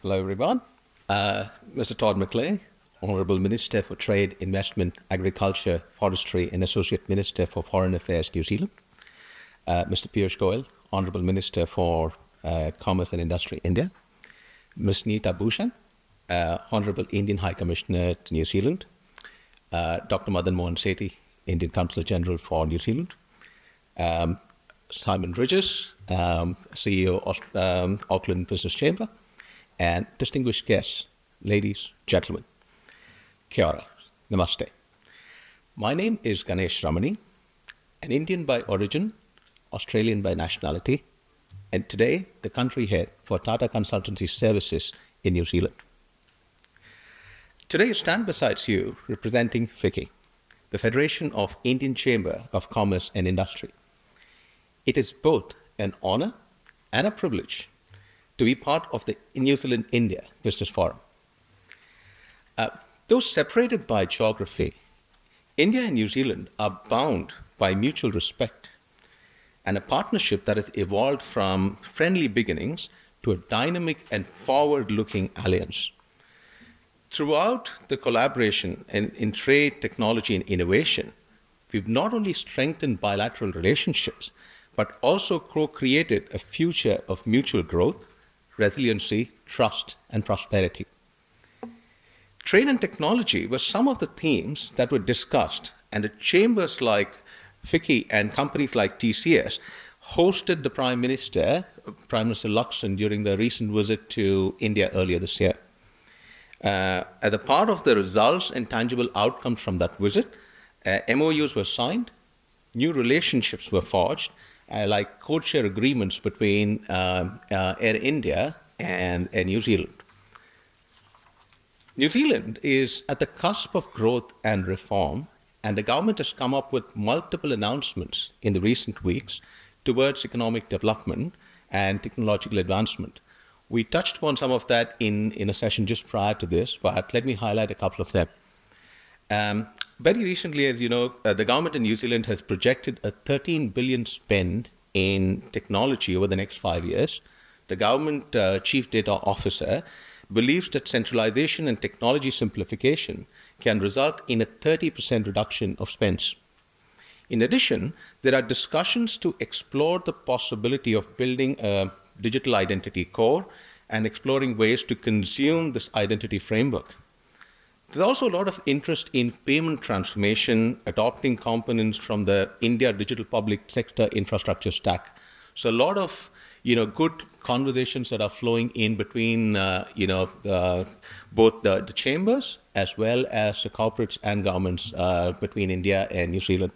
Hello, everyone. Mr. Todd McClay, Honorable Minister for Trade, Investment, Agriculture, Forestry, and Associate Minister for Foreign Affairs, New Zealand. Mr. Piyush Goyal, Honorable Minister for Commerce and Industry, India. Ms. Neeta Bhushan, Honorable Indian High Commissioner to New Zealand. Dr. Madan Mohan Sethi, Indian Consul General for New Zealand. Simon Ridges, CEO of Auckland Business Chamber, and distinguished guests, ladies, gentlemen. Kia ora, namaste. My name is Ganesh Ramani, an Indian by origin, Australian by nationality, and today the country head for Tata Consultancy Services in New Zealand. Today I stand beside you representing FICCI, the Federation of Indian Chamber of Commerce and Industry. It is both an honor and a privilege to be part of the New Zealand-India Business Forum. Though separated by geography, India and New Zealand are bound by mutual respect and a partnership that has evolved from friendly beginnings to a dynamic and forward-looking alliance. Throughout the collaboration in trade, technology, and innovation, we've not only strengthened bilateral relationships, but also co-created a future of mutual growth, resiliency, trust, and prosperity. Trade and technology were some of the themes that were discussed, and the chambers like FICCI and companies like TCS hosted the Prime Minister Luxon, during the recent visit to India earlier this year. As a part of the results and tangible outcomes from that visit, MOUs were signed, new relationships were forged, like codeshare agreements between Air India and New Zealand. New Zealand is at the cusp of growth and reform, and the government has come up with multiple announcements in the recent weeks towards economic development and technological advancement. We touched upon some of that in a session just prior to this, but let me highlight a couple of them. Very recently, as you know, the government in New Zealand has projected a 13 billion spend in technology over the next 5 years. The government chief data officer believes that centralization and technology simplification can result in a 30% reduction of spends. In addition, there are discussions to explore the possibility of building a digital identity core and exploring ways to consume this identity framework. There's also a lot of interest in payment transformation, adopting components from the India digital public sector infrastructure stack. So a lot of good conversations that are flowing in between both the chambers as well as the corporates and governments between India and New Zealand.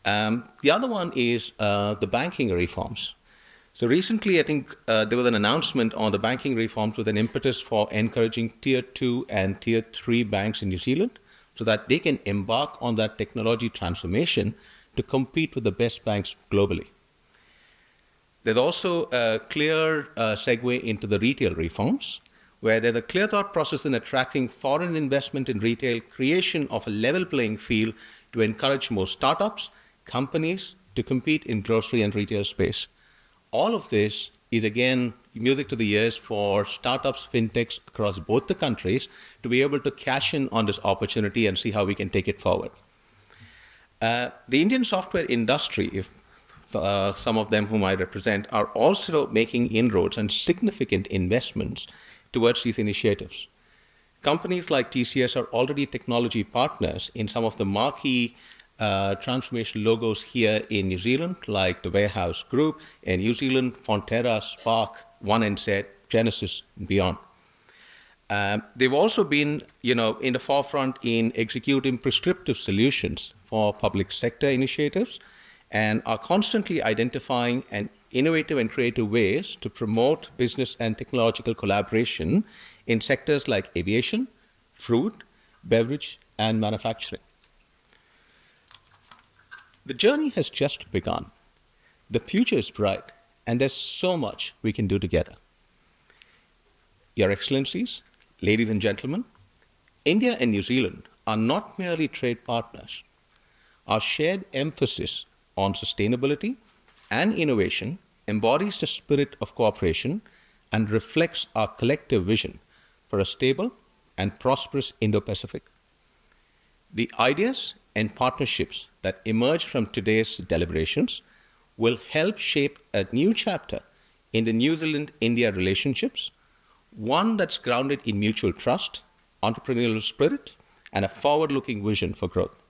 The other one is the banking reforms. So recently, I think there was an announcement on the banking reforms with an impetus for encouraging Tier 2 and Tier 3 banks in New Zealand so that they can embark on that technology transformation to compete with the best banks globally. There's also a clear segue into the retail reforms, where there's a clear thought process in attracting foreign investment in retail, creation of a level playing field to encourage more startups, companies to compete in grocery and retail space. All of this is, again, music to the ears for startups, fintechs across both the countries to be able to cash in on this opportunity and see how we can take it forward. The Indian software industry, if some of them whom I represent, are also making inroads and significant investments towards these initiatives. Companies like TCS are already technology partners in some of the marquee transformation logos here in New Zealand, like the Warehouse Group, and New Zealand, Fonterra, Spark, 1NZ, Genesis, and beyond. They've also been, in the forefront in executing prescriptive solutions for public sector initiatives and are constantly identifying innovative and creative ways to promote business and technological collaboration in sectors like aviation, fruit, beverage, and manufacturing. The journey has just begun. The future is bright, and there's so much we can do together. Your Excellencies, ladies and gentlemen, India and New Zealand are not merely trade partners. Our shared emphasis on sustainability and innovation embodies the spirit of cooperation and reflects our collective vision for a stable and prosperous Indo-Pacific. The ideas and partnerships that emerge from today's deliberations will help shape a new chapter in the New Zealand-India relationships, one that's grounded in mutual trust, entrepreneurial spirit, and a forward-looking vision for growth.